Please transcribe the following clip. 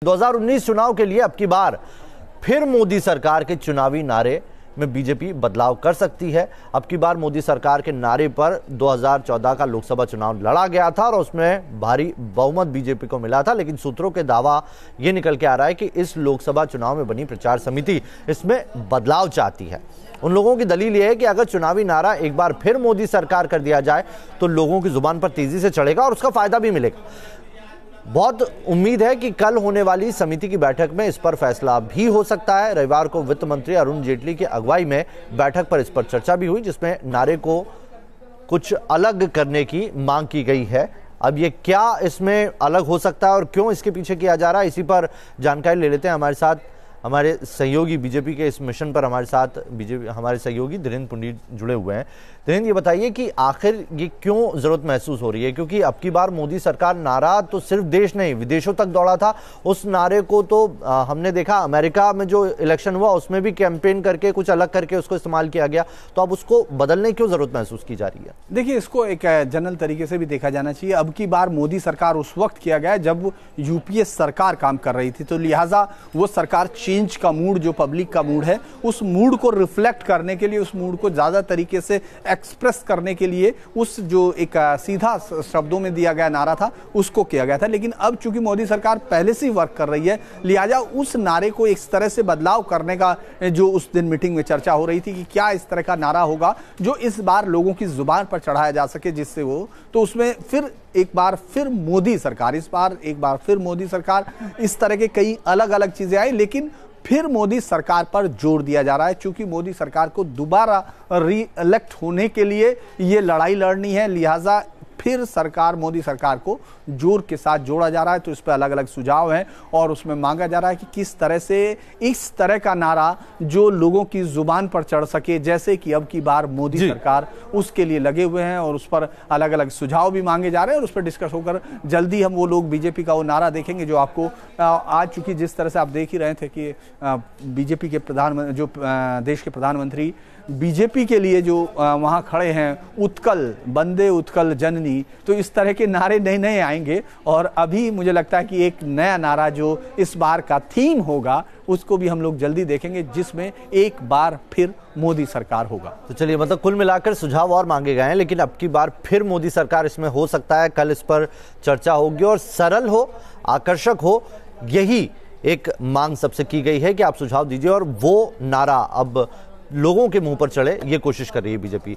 2019 चुनाव के लिए अब की बार फिर मोदी सरकार के चुनावी नारे में बीजेपी बदलाव कर सकती है। अब की बार मोदी सरकार के नारे पर 2014 का लोकसभा चुनाव लड़ा गया था और उसमें भारी बहुमत बीजेपी को मिला था, लेकिन सूत्रों के दावा यह निकल के आ रहा है कि इस लोकसभा चुनाव में बनी प्रचार समिति इसमें बदलाव चाहती है। उन लोगों की दलील यह है कि अगर चुनावी नारा एक बार फिर मोदी सरकार कर दिया जाए तो लोगों की जुबान पर तेजी से चढ़ेगा और उसका फायदा भी मिलेगा। बहुत उम्मीद है कि कल होने वाली समिति की बैठक में इस पर फैसला भी हो सकता है। रविवार को वित्त मंत्री अरुण जेटली की अगुवाई में बैठक पर इस पर चर्चा भी हुई, जिसमें नारे को कुछ अलग करने की मांग की गई है। अब ये क्या इसमें अलग हो सकता है और क्यों इसके पीछे किया जा रहा है, इसी पर जानकारी ले लेते हैं। हमारे साथ हमारे सहयोगी बीजेपी के इस मिशन पर हमारे सहयोगी धीरेन्द्र पुंडीर जुड़े हुए हैं। धीरेन्द्र, ये बताइए कि आखिर ये क्यों जरूरत महसूस हो रही है, क्योंकि अब की बार मोदी सरकार नारा तो सिर्फ देश नहीं विदेशों तक दौड़ा था। उस नारे को तो हमने देखा अमेरिका में जो इलेक्शन हुआ उसमें भी कैंपेन करके कुछ अलग करके उसको इस्तेमाल किया गया, तो अब उसको बदलने क्यों जरूरत महसूस की जा रही है? देखिए, इसको एक जनरल तरीके से भी देखा जाना चाहिए। अब की बार मोदी सरकार उस वक्त किया गया जब यूपीए सरकार काम कर रही थी, तो लिहाजा वो सरकार चेंज का मूड, जो पब्लिक का मूड है, उस मूड को रिफ्लेक्ट करने के लिए, उस मूड को ज्यादा तरीके से एक्सप्रेस करने के लिए उस जो एक सीधा शब्दों में दिया गया नारा था उसको किया गया था। लेकिन अब चूंकि मोदी सरकार पहले से ही वर्क कर रही है, लिहाजा उस नारे को इस तरह से बदलाव करने का जो उस दिन मीटिंग में चर्चा हो रही थी कि क्या इस तरह का नारा होगा जो इस बार लोगों की जुबान पर चढ़ाया जा सके, जिससे वो तो उसमें फिर एक बार फिर मोदी सरकार, इस बार एक बार फिर मोदी सरकार, इस तरह के कई अलग अलग चीजें आई, लेकिन फिर मोदी सरकार पर जोर दिया जा रहा है। चूंकि मोदी सरकार को दोबारा री इलेक्ट होने के लिए ये लड़ाई लड़नी है, लिहाजा फिर मोदी सरकार को जोर के साथ जोड़ा जा रहा है। तो इस पर अलग अलग सुझाव हैं और उसमें मांगा जा रहा है कि किस तरह से इस तरह का नारा जो लोगों की जुबान पर चढ़ सके, जैसे कि अब की बार मोदी सरकार, उसके लिए लगे हुए हैं और उस पर अलग अलग सुझाव भी मांगे जा रहे हैं और उस पर डिस्कस होकर जल्दी हम वो लोग बीजेपी का वो नारा देखेंगे जो आपको आज, चूंकि जिस तरह से आप देख ही रहे थे कि बीजेपी के देश के प्रधानमंत्री बीजेपी के लिए जो वहां खड़े हैं, उत्कल बंदे उत्कल जननी, तो इस तरह के नारे नए नए आएंगे। और अभी मुझे लगता है कि एक नया नारा जो इस बार का थीम होगा उसको भी हम लोग जल्दी देखेंगे, जिसमें एक बार फिर मोदी सरकार होगा। तो चलिए, मतलब कुल मिलाकर सुझाव और मांगे गए हैं, लेकिन अब की बार फिर मोदी सरकार इसमें हो सकता है। कल इस पर चर्चा होगी और सरल हो, आकर्षक हो, यही एक मांग सबसे की गई है कि आप सुझाव दीजिए और वो नारा अब लोगों के मुंह पर चढ़े, ये कोशिश कर रही है बीजेपी।